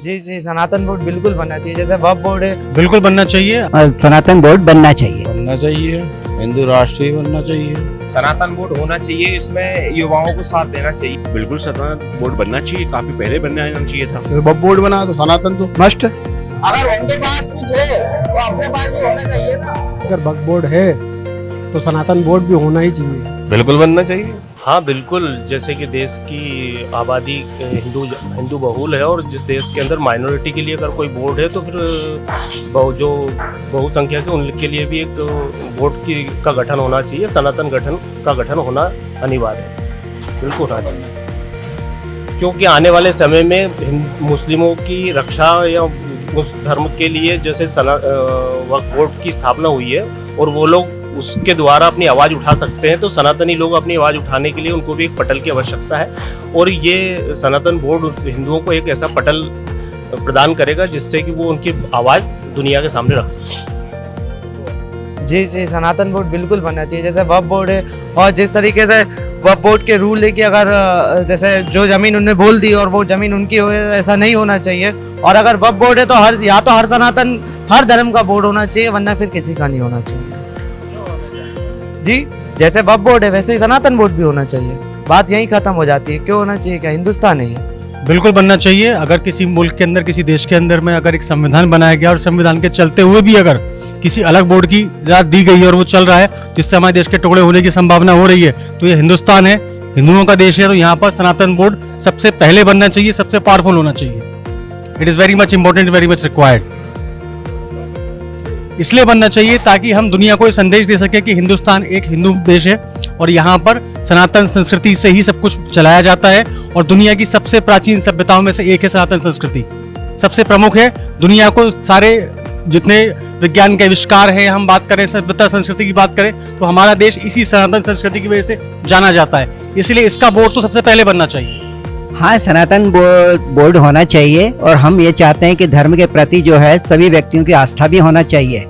जी जी, सनातन board बिल्कुल बनना चाहिए, जैसे वक्फ बोर्ड है। बिल्कुल बनना चाहिए। सनातन बोर्ड बनना चाहिए। बनना चाहिए, हिंदू राष्ट्र ही बनना चाहिए। सनातन बोर्ड होना चाहिए, इसमें युवाओं को साथ देना चाहिए। बिल्कुल सनातन बोर्ड बनना चाहिए, काफी पहले बनना चाहिए था। वक्फ बोर्ड बना तो सनातन तो मस्ट। अगर उनके पास कुछ है तो अपने पास भी होना चाहिए ना। अगर वक्फ बोर्ड है तो सनातन बोर्ड भी होना ही चाहिए। बिल्कुल बनना चाहिए। हाँ बिल्कुल, जैसे कि देश की आबादी हिंदू बहुल है और जिस देश के अंदर माइनॉरिटी के लिए अगर कोई बोर्ड है तो फिर जो बहुसंख्यक है उनके लिए भी एक बोर्ड का गठन होना चाहिए। सनातन का गठन होना अनिवार्य है, बिल्कुल होना चाहिए, क्योंकि आने वाले समय में मुस्लिमों की रक्षा या उस धर्म के लिए जैसे वक्फ बोर्ड की स्थापना हुई है और वो लोग उसके द्वारा अपनी आवाज़ उठा सकते हैं, तो सनातनी लोग अपनी आवाज़ उठाने के लिए उनको भी एक पटल की आवश्यकता है और ये सनातन बोर्ड हिंदुओं को एक ऐसा पटल प्रदान करेगा जिससे कि वो उनकी आवाज़ दुनिया के सामने रख सके। जी जी, सनातन बोर्ड बिल्कुल बनना चाहिए, जैसे वक्फ बोर्ड है। और जिस तरीके से वक्फ बोर्ड के रूल है कि अगर जैसे जो ज़मीन उन्होंने बोल दी और वो ज़मीन उनकी हो, ऐसा नहीं होना चाहिए। और अगर वक्फ बोर्ड है तो हर धर्म का बोर्ड होना चाहिए, वरना फिर किसी का नहीं होना चाहिए। जी, जैसे वक्फ बोर्ड है वैसे ही सनातन बोर्ड भी होना चाहिए। बात यहीं खत्म हो जाती है। क्यों होना चाहिए? क्या हिंदुस्तान है ये? बिल्कुल बनना चाहिए। अगर किसी मुल्क के अंदर, किसी देश के अंदर में अगर एक संविधान बनाया गया और संविधान के चलते हुए भी अगर किसी अलग बोर्ड की इजाज़त दी गई है और वो चल रहा है जिससे हमारे देश के टुकड़े होने की संभावना हो रही है, तो ये हिंदुस्तान है, हिंदुओं का देश है, तो यहाँ पर सनातन बोर्ड सबसे पहले बनना चाहिए, सबसे पावरफुल होना चाहिए। It is very much important, very much required. इसलिए बनना चाहिए ताकि हम दुनिया को ये संदेश दे सके कि हिंदुस्तान एक हिंदू देश है और यहाँ पर सनातन संस्कृति से ही सब कुछ चलाया जाता है और दुनिया की सबसे प्राचीन सभ्यताओं में से एक है सनातन संस्कृति, सबसे प्रमुख है। दुनिया को सारे जितने विज्ञान के आविष्कार हैं, हम बात करें सभ्यता संस्कृति की बात करें, तो हमारा देश इसी सनातन संस्कृति की वजह से जाना जाता है। इसलिए इसका बोर्ड तो सबसे पहले बनना चाहिए। हाँ, सनातन बोर्ड होना चाहिए और हम ये चाहते हैं कि धर्म के प्रति जो है सभी व्यक्तियों की आस्था भी होना चाहिए।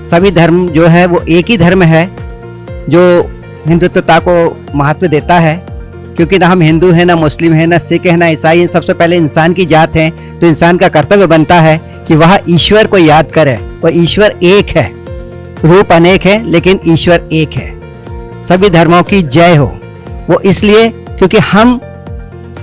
सभी धर्म जो है वो एक ही धर्म है जो हिंदुत्वता को महत्व देता है, क्योंकि ना हम हिंदू हैं, ना मुस्लिम हैं, ना सिख हैं, ना ईसाई हैं। सबसे पहले इंसान की जात है, तो इंसान का कर्तव्य बनता है कि वह ईश्वर को याद करे। और ईश्वर एक है, रूप अनेक है लेकिन ईश्वर एक है। सभी धर्मों की जय हो। वो इसलिए क्योंकि हम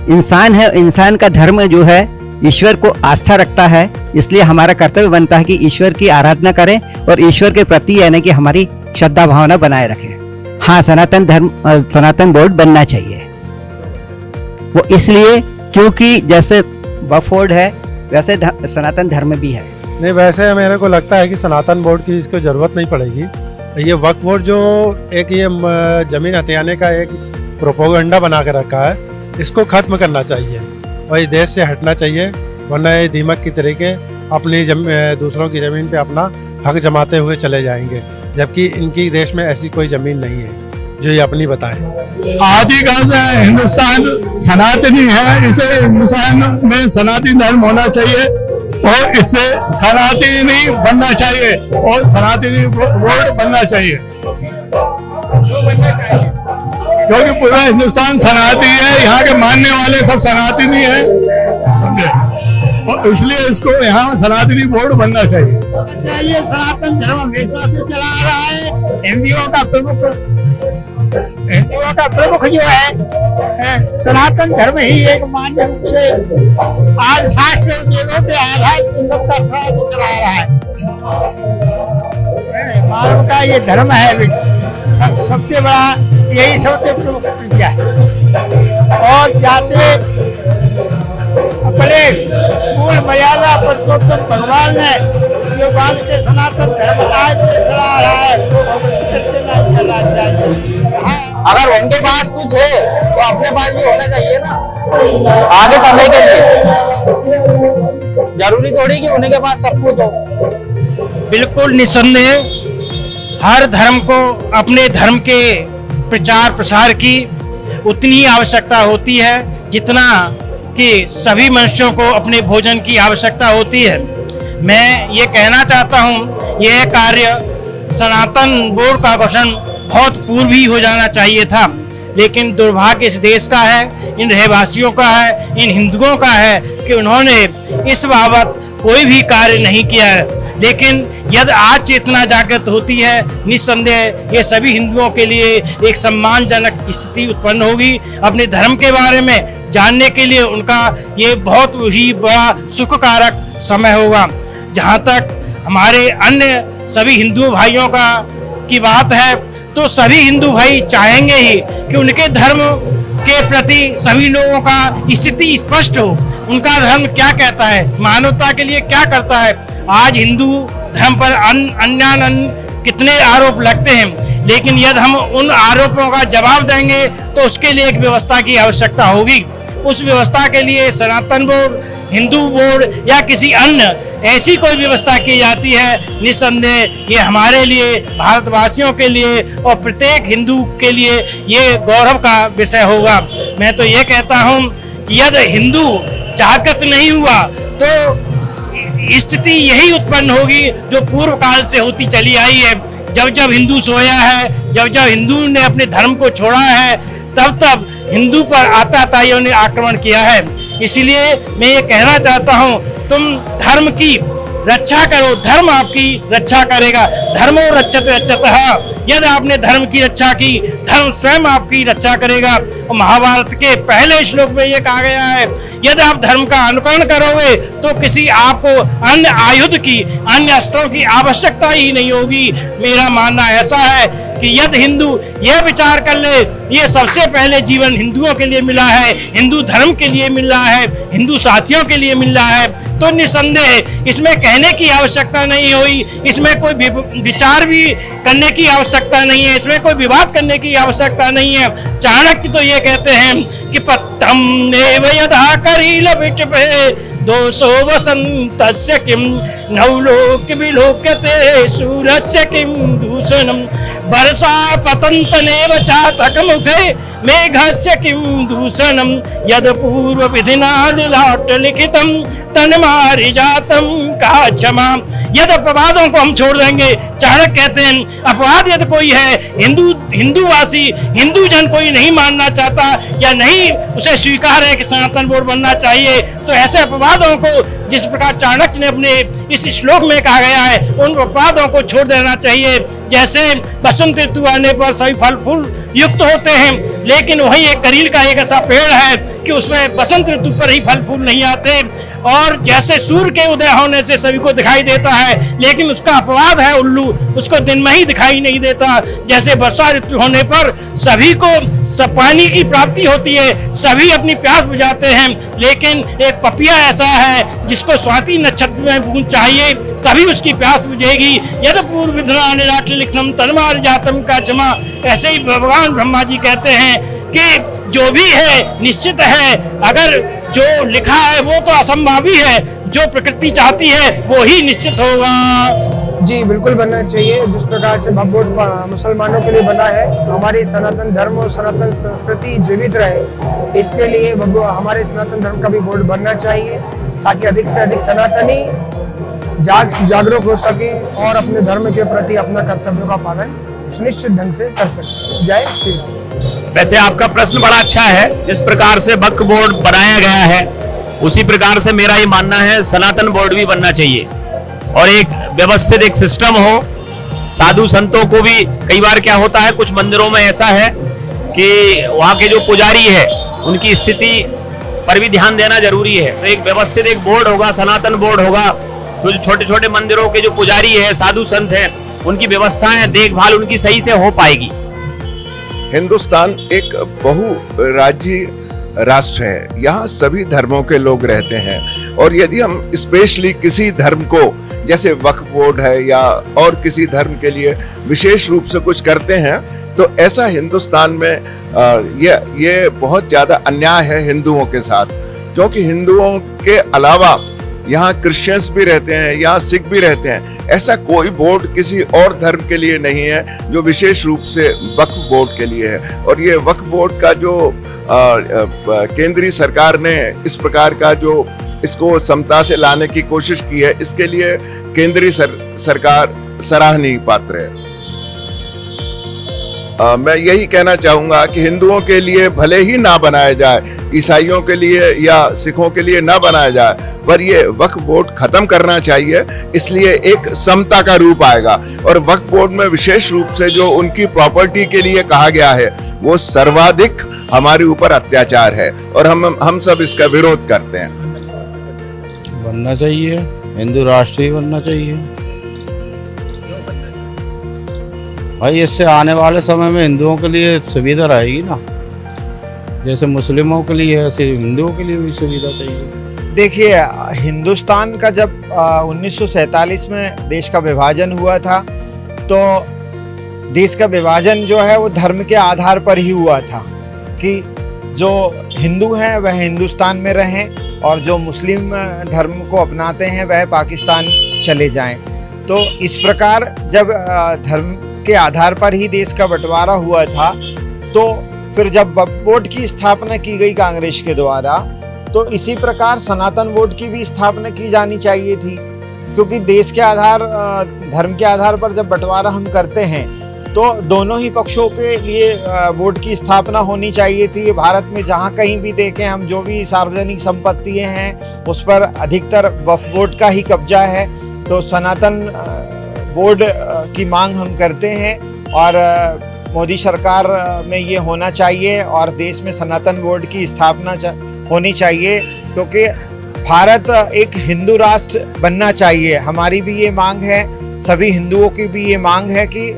इंसान है, इंसान का धर्म जो है ईश्वर को आस्था रखता है, इसलिए हमारा कर्तव्य बनता है कि ईश्वर की आराधना करें और ईश्वर के प्रति यानी कि हमारी श्रद्धा भावना बनाए रखें। हाँ, सनातन बोर्ड बनना चाहिए। वो इसलिए क्योंकि जैसे वक्फ बोर्ड है वैसे सनातन धर्म भी है। नहीं, वैसे मेरे को लगता है कि सनातन बोर्ड की इसको जरूरत नहीं पड़ेगी। ये वक्फ बोर्ड जो एक ये जमीन हथियाने का एक प्रोपोगंडा बना के रखा है, इसको खत्म करना चाहिए और ये देश से हटना चाहिए, वरना ये दीमक की तरीके अपनी दूसरों की ज़मीन पे अपना हक जमाते हुए चले जाएंगे, जबकि इनकी देश में ऐसी कोई ज़मीन नहीं है जो ये अपनी बताएं। आदिकाल से हिंदुस्तान सनातनी है, इसे हिंदुस्तान में सनातनी धर्म होना चाहिए और इससे सनातनी बनना चाहिए और सनातनी बोर्ड बनना चाहिए, क्योंकि पूरा हिंदुस्तान सनातनी है, यहाँ के मानने वाले सब सनातनी है, समझे, और इसलिए इसको यहाँ सनातनी बोर्ड बनना चाहिए। ये सनातन धर्म हमेशा से चला आ रहा है। हिंदुओं का प्रमुख जो है सनातन धर्म ही एक मान्य रूप से आज शास्त्र वेदों के आधार से सबका सनातन चला आ रहा है। मानव का ये धर्म है, सबसे बड़ा यही सबसे प्रमुख विद्या है और जाते अपने मूल मर्यादा पुरुषोत्तम भगवान ने जो बात के सनातन धर्म आज से चला आ रहा है तो अवश्य करके चला चाहिए। अगर उनके पास कुछ है तो अपने पास भी होना चाहिए ना, आगे समय के लिए। जरूरी थोड़ी कि उनके पास सब कुछ हो। बिल्कुल निसंदेह हर धर्म को अपने धर्म के प्रचार प्रसार की उतनी आवश्यकता होती है जितना कि सभी मनुष्यों को अपने भोजन की आवश्यकता होती है। मैं ये कहना चाहता हूँ, यह कार्य सनातन बोर्ड का गठन बहुत पूर्व ही हो जाना चाहिए था, लेकिन दुर्भाग्य इस देश का है, इन रहवासियों का है, इन हिंदुओं का है कि उन्होंने इस बाबत कोई भी कार्य नहीं किया है। लेकिन यदि आज चेतना जागृत होती है, निस्संदेह ये सभी हिंदुओं के लिए एक सम्मानजनक स्थिति उत्पन्न होगी। अपने धर्म के बारे में जानने के लिए उनका ये बहुत ही बड़ा सुखकारक समय होगा। जहाँ तक हमारे अन्य सभी हिंदू भाइयों की बात है, तो सभी हिंदू भाई चाहेंगे ही कि उनके धर्म के प्रति सभी लोगों का स्थिति स्पष्ट हो। उनका धर्म क्या कहता है, मानवता के लिए क्या करता है। आज हिंदू धर्म पर अन्य कितने आरोप लगते हैं, लेकिन यदि हम उन आरोपों का जवाब देंगे तो उसके लिए एक व्यवस्था की आवश्यकता होगी। उस व्यवस्था के लिए सनातन बोर्ड, हिंदू बोर्ड या किसी अन्य ऐसी कोई व्यवस्था की जाती है, निस्संदेह ये हमारे लिए, भारतवासियों के लिए और प्रत्येक हिंदू के लिए ये गौरव का विषय होगा। मैं तो ये कहता हूँ कि यदि हिंदू जागृत नहीं हुआ तो स्थिति यही उत्पन्न होगी जो पूर्व काल से होती चली आई है। जब जब हिंदू सोया है, जब जब हिंदू ने अपने धर्म को छोड़ा है, तब तब हिंदू पर आतताइयों ने आक्रमण किया है। इसलिए मैं ये कहना चाहता हूँ, तुम धर्म की रक्षा करो, धर्म आपकी रक्षा करेगा। धर्मो रक्षते रक्षतः, यदि आपने धर्म की रक्षा की, धर्म स्वयं आपकी रक्षा करेगा। और महाभारत के पहले श्लोक में ये कहा गया है, यदि आप धर्म का अनुकरण करोगे तो किसी आपको अन्य आयुध की, अन्य अस्त्रों की आवश्यकता ही नहीं होगी। मेरा मानना ऐसा है कि यदि हिंदू यह विचार कर ले, ये सबसे पहले जीवन हिंदुओं के लिए मिला है, हिंदू धर्म के लिए मिल रहा है, हिंदू साथियों के लिए मिल रहा है, तो निसंदेह इसमें कहने की आवश्यकता नहीं हुई, इसमें कोई विचार भी करने की आवश्यकता नहीं है, इसमें कोई विवाद करने की आवश्यकता नहीं है। चाणक्य तो ये कहते हैं कि पत्तम नेव यथा करील विटपे दोषो वसंतस्य किम नवलोक विलोक्यते सूरस्य किम दूषणम वर्षा पतंतनेव चातक मुखे मेघस्य किम दूषणम यद पूर्व विधिना ललाट लिखितम तन्मारि जातम का क्षमा। यदि अपवादों को हम छोड़ देंगे, चाणक्य कहते हैं अपवाद यदि कोई है, हिंदूवासी हिंदू जन कोई नहीं मानना चाहता या नहीं उसे स्वीकार है कि सनातन बोर्ड बनना चाहिए, तो ऐसे अपवादों को जिस प्रकार चाणक्य ने अपने इस श्लोक में कहा गया है, उन अपवादों को छोड़ देना चाहिए। जैसे बसंत ऋतु आने पर सभी फल फूल युक्त होते हैं, लेकिन वही एक करील का एक ऐसा पेड़ है कि उसमें बसंत ऋतु पर ही फल फूल नहीं आते। और जैसे सूर्य के उदय होने से सभी को दिखाई देता है, लेकिन उसका अपवाद है उल्लू, उसको दिन में ही दिखाई नहीं देता। जैसे वर्षा ऋतु होने पर सभी को पानी की प्राप्ति होती है, सभी अपनी प्यास बुझाते हैं, लेकिन एक पपिया ऐसा है जिसको स्वाति नक्षत्र में बूंद चाहिए तभी उसकी प्यास बुझेगी। यदि पूर्व विधना निराट लिखनम तन्मार जातम का क्षमा। ऐसे ही भगवान ब्रह्मा जी कहते हैं कि जो भी है निश्चित है, अगर जो लिखा है वो तो असंभावी है, जो प्रकृति चाहती है वो ही निश्चित होगा। जी बिल्कुल बनना चाहिए। जिस प्रकार से भव्य बोर्ड मुसलमानों के लिए बना है, हमारी सनातन धर्म और सनातन संस्कृति जीवित रहे, इसके लिए हमारे सनातन धर्म का भी बोर्ड बनना चाहिए, ताकि अधिक से अधिक सनातनी जागरूक हो सके और अपने धर्म के प्रति अपना कर्तव्यों का पालन सुनिश्चित ढंग से कर सके। जय श्री राम। वैसे आपका प्रश्न बड़ा अच्छा है। जिस प्रकार से वक्फ बोर्ड बनाया गया है, उसी प्रकार से मेरा ये मानना है सनातन बोर्ड भी बनना चाहिए और एक व्यवस्थित एक सिस्टम हो। साधु संतों को भी कई बार क्या होता है, कुछ मंदिरों में ऐसा है कि वहाँ के जो पुजारी है उनकी स्थिति पर भी ध्यान देना जरूरी है। तो एक व्यवस्थित एक बोर्ड होगा, सनातन बोर्ड होगा, तो जो छोटे छोटे मंदिरों के जो पुजारी है, साधु संत हैं, उनकी व्यवस्थाएं, देखभाल उनकी सही से हो पाएगी। हिंदुस्तान एक बहुराज्यीय राष्ट्र है, यहाँ सभी धर्मों के लोग रहते हैं, और यदि हम स्पेशली किसी धर्म को, जैसे वक्फ बोर्ड है या और किसी धर्म के लिए विशेष रूप से कुछ करते हैं, तो ऐसा हिंदुस्तान में ये बहुत ज्यादा अन्याय है हिंदुओं के साथ, क्योंकि हिंदुओं के अलावा यहाँ क्रिश्चियंस भी रहते हैं, यहाँ सिख भी रहते हैं। ऐसा कोई बोर्ड किसी और धर्म के लिए नहीं है जो विशेष रूप से वक्फ बोर्ड के लिए है। और ये वक्फ बोर्ड का जो केंद्रीय सरकार ने इस प्रकार का जो इसको समता से लाने की कोशिश की है, इसके लिए केंद्रीय सरकार सराहनीय पात्र है। मैं यही कहना चाहूँगा कि हिंदुओं के लिए भले ही ना बनाया जाए, ईसाइयों के लिए या सिखों के लिए ना बनाया जाए, पर ये वक्फ बोर्ड खत्म करना चाहिए। इसलिए एक समता का रूप आएगा और वक्फ बोर्ड में विशेष रूप से जो उनकी प्रॉपर्टी के लिए कहा गया है वो सर्वाधिक हमारे ऊपर अत्याचार है और हम सब इसका विरोध करते हैं। बनना चाहिए, हिंदू राष्ट्र ही बनना चाहिए भाई। इससे आने वाले समय में हिंदुओं के लिए सुविधा रहेगी ना, जैसे मुस्लिमों के लिए ऐसे हिंदुओं के लिए भी सुविधा चाहिए। देखिए, हिंदुस्तान का जब 1947 में देश का विभाजन हुआ था तो देश का विभाजन जो है वो धर्म के आधार पर ही हुआ था कि जो हिंदू हैं वह हिंदुस्तान में रहें और जो मुस्लिम धर्म को अपनाते हैं वह पाकिस्तान चले जाएं। तो इस प्रकार जब धर्म के आधार पर ही देश का बंटवारा हुआ था तो फिर जब वक्फ बोर्ड की स्थापना की गई कांग्रेस के द्वारा तो इसी प्रकार सनातन बोर्ड की भी स्थापना की जानी चाहिए थी, क्योंकि देश के आधार धर्म के आधार पर जब बंटवारा हम करते हैं तो दोनों ही पक्षों के लिए बोर्ड की स्थापना होनी चाहिए थी। भारत में जहाँ कहीं भी देखें हम, जो भी सार्वजनिक संपत्तियाँ हैं उस पर अधिकतर वक्फ बोर्ड का ही कब्जा है। तो सनातन बोर्ड की मांग हम करते हैं और मोदी सरकार में ये होना चाहिए और देश में सनातन बोर्ड की स्थापना होनी चाहिए, क्योंकि भारत एक हिंदू राष्ट्र बनना चाहिए। हमारी भी ये मांग है, सभी हिंदुओं की भी ये मांग है कि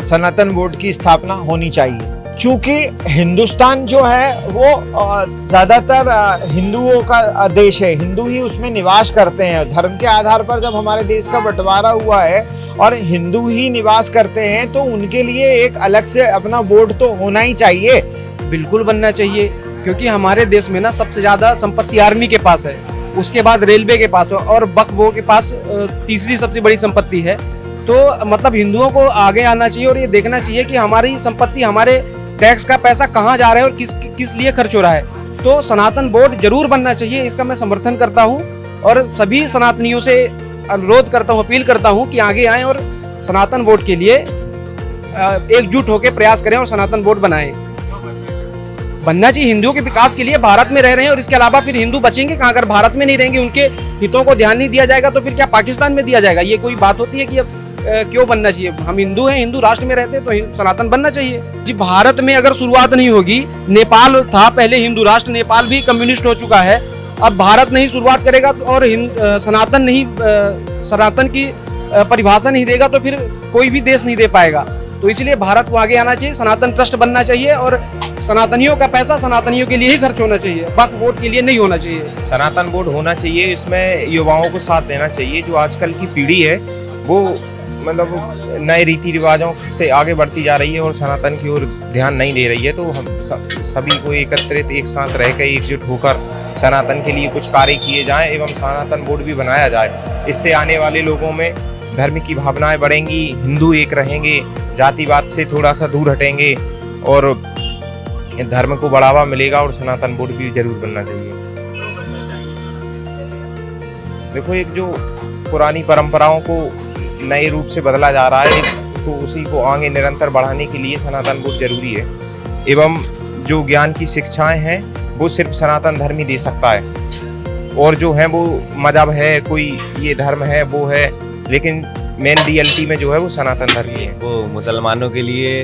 सनातन बोर्ड की स्थापना होनी चाहिए। चूंकि हिंदुस्तान जो है वो ज़्यादातर हिंदुओं का देश है, हिंदू ही उसमें निवास करते हैं। धर्म के आधार पर जब हमारे देश का बंटवारा हुआ है और हिंदू ही निवास करते हैं तो उनके लिए एक अलग से अपना बोर्ड तो होना ही चाहिए। बिल्कुल बनना चाहिए, क्योंकि हमारे देश में ना सबसे ज़्यादा संपत्ति आर्मी के पास है, उसके बाद रेलवे के पास है और वक्फ बोर्ड के पास तीसरी सबसे बड़ी संपत्ति है। तो मतलब हिंदुओं को आगे आना चाहिए और ये देखना चाहिए कि हमारी संपत्ति, हमारे टैक्स का पैसा कहाँ जा रहा है और किस लिए खर्च हो रहा है। तो सनातन बोर्ड जरूर बनना चाहिए, इसका मैं समर्थन करता हूँ और सभी सनातनियों से अनुरोध करता हूँ, अपील करता हूँ कि आगे आएं और सनातन बोर्ड के लिए एकजुट होकर प्रयास करें और सनातन बोर्ड बनाएं। बनना चाहिए हिंदुओं के विकास के लिए। भारत में रह रहे हैं और इसके अलावा फिर हिंदू बचेंगे कहाँ? अगर भारत में नहीं रहेंगे, उनके हितों को ध्यान नहीं दिया जाएगा तो फिर क्या पाकिस्तान में दिया जाएगा? ये कोई बात होती है कि अब क्यों बनना चाहिए? हम हिंदू हैं, हिंदू राष्ट्र में रहते हैं तो सनातन बनना चाहिए जी। भारत में अगर शुरुआत नहीं होगी, नेपाल था पहले हिंदू राष्ट्र, नेपाल भी कम्युनिस्ट हो चुका है। अब भारत नहीं शुरुआत करेगा और सनातन की परिभाषा नहीं देगा तो फिर कोई भी देश नहीं दे पाएगा। तो इसलिए भारत को आगे आना चाहिए, सनातन ट्रस्ट बनना चाहिए और सनातनियों का पैसा सनातनियों के लिए ही खर्च होना चाहिए, वक्फ बोर्ड के लिए नहीं होना चाहिए। सनातन बोर्ड होना चाहिए, इसमें युवाओं को साथ देना चाहिए। जो आजकल की पीढ़ी है वो मतलब नए रीति रिवाजों से आगे बढ़ती जा रही है और सनातन की ओर ध्यान नहीं दे रही है। तो हम सभी को एकत्रित एक साथ रहकर एकजुट होकर सनातन के लिए कुछ कार्य किए जाएं एवं सनातन बोर्ड भी बनाया जाए। इससे आने वाले लोगों में धर्म की भावनाएं बढ़ेंगी, हिंदू एक रहेंगे, जातिवाद से थोड़ा सा दूर हटेंगे और धर्म को बढ़ावा मिलेगा और सनातन बोर्ड भी जरूर बनना चाहिए। देखो, एक जो पुरानी परंपराओं को नए रूप से बदला जा रहा है तो उसी को आगे निरंतर बढ़ाने के लिए सनातन बोर्ड जरूरी है। एवं जो ज्ञान की शिक्षाएं हैं वो सिर्फ सनातन धर्म ही दे सकता है। और जो है वो मजहब है, कोई ये धर्म है वो है, लेकिन मेन रियलिटी में जो है वो सनातन धर्म ही है। वो मुसलमानों के लिए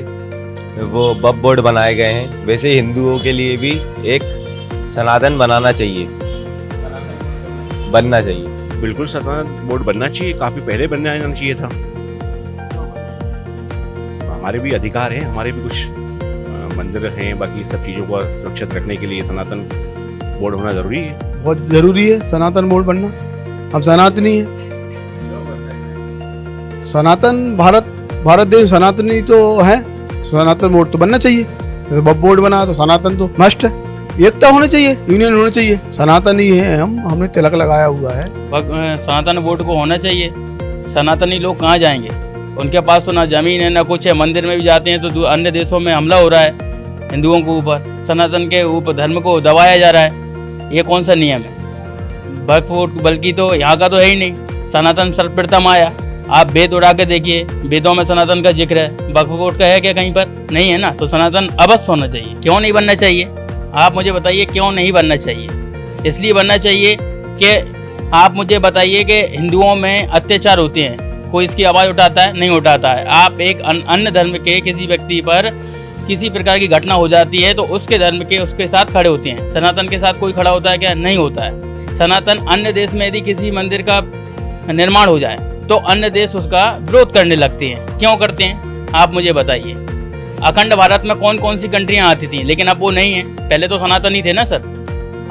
वो वक्फ बोर्ड बनाए गए हैं, वैसे हिंदुओं के लिए भी एक सनातन बनना चाहिए। बिल्कुल सनातन बोर्ड बनना चाहिए, काफी पहले बनना चाहिए था। हमारे भी अधिकार हैं, हमारे भी कुछ मंदिर हैं, बाकी सब चीज़ों को सुरक्षित रखने के लिए सनातन बोर्ड होना जरूरी है। बहुत जरूरी है सनातन बोर्ड बनना। हम सनातनी है, सनातन भारत देश सनातनी तो है, सनातन बोर्ड तो बनना चाहिए। वक्फ बोर्ड बना तो सनातन तो मस्ट है, एकता होनी चाहिए, यूनियन होना चाहिए। सनातनी है, हमने तिलक लगाया हुआ है। सनातन बोर्ड को होना चाहिए। सनातनी लोग कहाँ जाएंगे? उनके पास तो ना जमीन है ना कुछ है। मंदिर में भी जाते हैं तो अन्य देशों में हमला हो रहा है हिंदुओं के ऊपर, सनातन के ऊपर धर्म को दबाया जा रहा है। ये कौन सा नियम है? वक्फ बोर्ड बल्कि तो यहाँ का तो है ही नहीं, सनातन सर्वप्रथम आया आप वेद उड़ा के देखिए, वेदों में सनातन का जिक्र है, वक्फ बोर्ड का है क्या कहीं पर? नहीं है ना। तो सनातन अवश्य होना चाहिए। क्यों नहीं बनना चाहिए? आप मुझे बताइए क्यों नहीं बनना चाहिए? इसलिए बनना चाहिए कि आप मुझे बताइए कि हिंदुओं में अत्याचार होते हैं, कोई इसकी आवाज़ उठाता है? नहीं उठाता है। आप एक अन्य धर्म के किसी व्यक्ति पर किसी प्रकार की घटना हो जाती है तो उसके धर्म के उसके साथ खड़े होते हैं। सनातन के साथ कोई खड़ा होता है क्या? नहीं होता है। सनातन अन्य देश में यदि किसी मंदिर का निर्माण हो जाए तो अन्य देश उसका विरोध करने लगते हैं। क्यों करते हैं? आप मुझे बताइए। अखंड भारत में कौन कौन सी कंट्रियाँ आती थी, लेकिन अब वो नहीं है। पहले तो सनातन ही थे ना सर।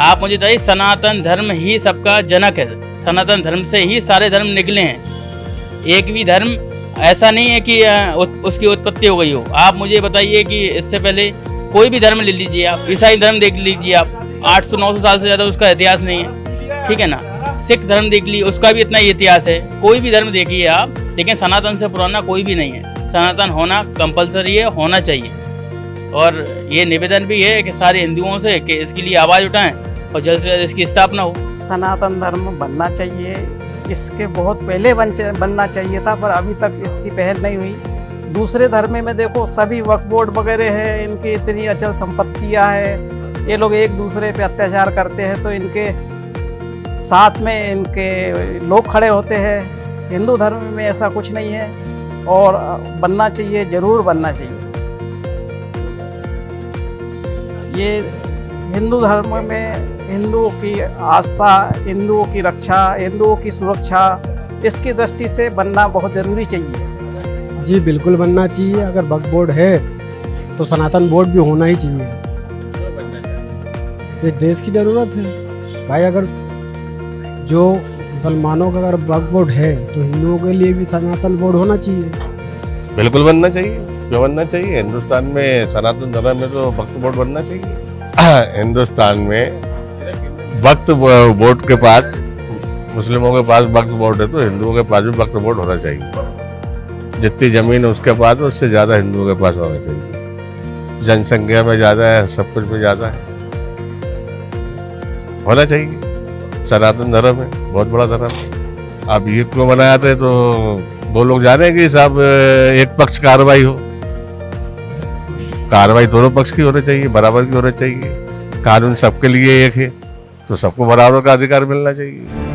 आप मुझे बताइए, सनातन धर्म ही सबका जनक है। सनातन धर्म से ही सारे धर्म निकले हैं। एक भी धर्म ऐसा नहीं है कि उसकी उत्पत्ति हो गई हो। आप मुझे बताइए कि इससे पहले कोई भी धर्म ले लीजिए, आप ईसाई धर्म देख लीजिए, आप 800-900 साल से ज़्यादा उसका इतिहास नहीं है, ठीक है ना। सिख धर्म देख लीजिए, उसका भी इतना ही इतिहास है। कोई भी धर्म देखिए आप, लेकिन सनातन से पुराना कोई भी नहीं है। सनातन होना कंपलसरी है, होना चाहिए। और ये निवेदन भी है कि सारे हिंदुओं से कि इसके लिए आवाज़ उठाएं और जल्द से जल्द इसकी स्थापना हो। सनातन धर्म बनना चाहिए, इसके बहुत पहले बनना चाहिए था, पर अभी तक इसकी पहल नहीं हुई। दूसरे धर्म में देखो, सभी वक्फ बोर्ड वगैरह है, इनकी इतनी अचल संपत्तियां है, ये लोग एक दूसरे पे अत्याचार करते हैं तो इनके साथ में इनके लोग खड़े होते हैं। हिंदू धर्म में ऐसा कुछ नहीं है और बनना चाहिए, ज़रूर बनना चाहिए। ये हिंदू धर्म में हिंदुओं की आस्था, हिंदुओं की रक्षा, हिंदुओं की सुरक्षा, इसकी दृष्टि से बनना बहुत ज़रूरी चाहिए। जी बिल्कुल बनना चाहिए। अगर वक्फ बोर्ड है तो सनातन बोर्ड भी होना ही चाहिए। ये देश की ज़रूरत है भाई। अगर जो मुसलमानों का अगर वक्फ बोर्ड है तो हिंदुओं के लिए भी सनातन बोर्ड होना चाहिए। बिल्कुल बनना चाहिए। क्यों बनना चाहिए? हिंदुस्तान में सनातन धर्म में तो वक्फ बोर्ड बनना चाहिए। हिंदुस्तान में वक्फ बोर्ड के पास, मुस्लिमों के पास वक्फ बोर्ड है तो हिंदुओं के पास भी वक्फ बोर्ड होना चाहिए। जितनी जमीन है उसके पास उससे ज़्यादा हिंदुओं के पास होना चाहिए। जनसंख्या में ज़्यादा है, सब कुछ में ज़्यादा है, होना चाहिए। सनातन धर्म है, बहुत बड़ा धर्म है। अब ये क्यों बनाया था तो वो लोग जाने कि साहब एक पक्ष कार्रवाई हो। कार्रवाई दोनों पक्ष की होनी चाहिए, बराबर की होनी चाहिए। कानून सबके लिए एक है तो सबको बराबर का अधिकार मिलना चाहिए।